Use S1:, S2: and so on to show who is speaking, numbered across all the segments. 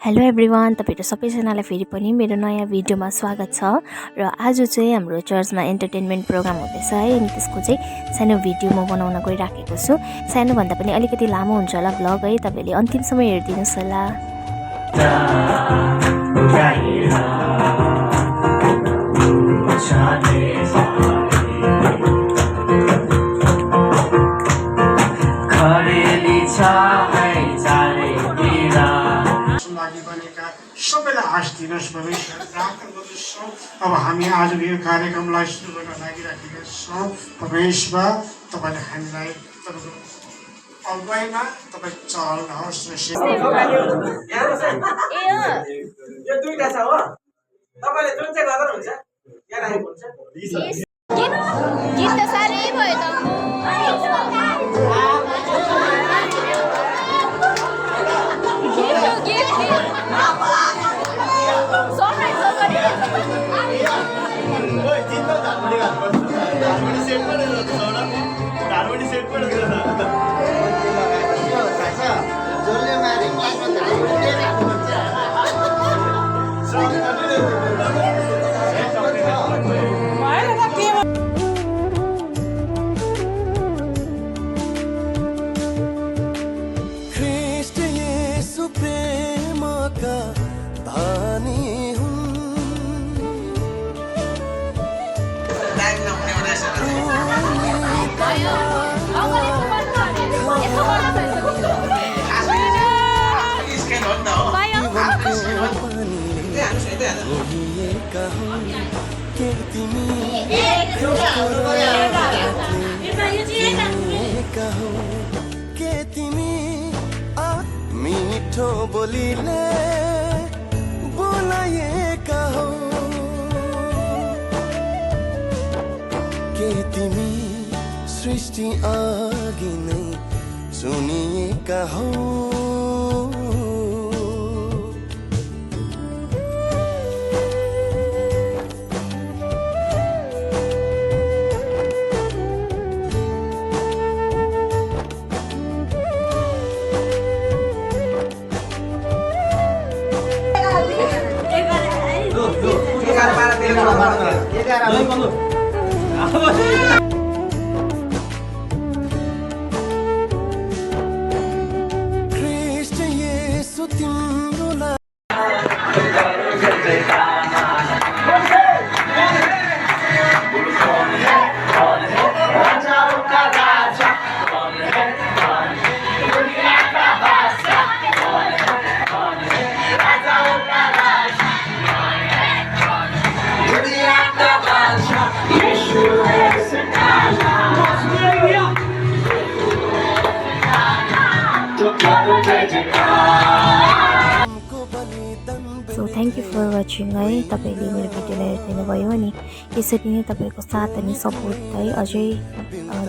S1: Hello everyone, तपाईहरु सबैजनालाई फेरि पनि मेरो नयाँ भिडियोमा स्वागत छ। र आज चाहिँ हाम्रो चर्चमा एन्टरटेनमेन्ट प्रोग्राम हुँदैछ है, अनि त्यसको चाहिँ सानो भिडियो म बनाउन गइराखेको छु। सानो भन्दा पनि अलिकति लामो हुन्छ होला भ्लग है, तपाईले अन्तिमसम्म हेरिदिनुस् होला।
S2: सबैलाई आश दिनुहोस् परमेश्वर, प्रार्थना गर्दछौँ। अब हामी आजको यो कार्यक्रमलाई सुरु गर्न लागिराखेका छौँ। परमेश्वर, तपाईँले हामीलाई तपाईँको अगुवाईमा तपाईँ चलाउनुहोस् र
S3: यो दुईटा छ हो, तपाईँले जुन चाहिँ गर्दा हुन्छ यहाँ राखेको हुन्छ।
S4: गीत त साह्रै भयो त
S5: मिठो बोलीले बोलाएका हौ के तिमी सृष्टि अघि नै सुनिएका हौ। Cristo Yesu tiम्रो
S1: so thank you for watching है। तपाईँले मेरो भिडियोलाई हेरिदिनु भयो अनि यसरी नै तपाईँको साथ अनि सपोर्ट है अझै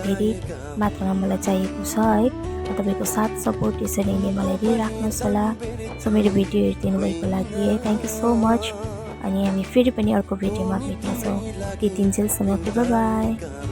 S1: धेरै मात्रामा मलाई चाहिएको छ है। तपाईँको साथ सपोर्ट यसरी नै मलाई दिइराख्नुहोस् होला। सो मेरो भिडियो हेरिदिनु भएको लागि है थ्याङ्क यू सो मच। अनि हामी फेरि पनि अर्को भिडियोमा भेट्नेछौँ। त्यतिन्जेलसम्म बाई बाई।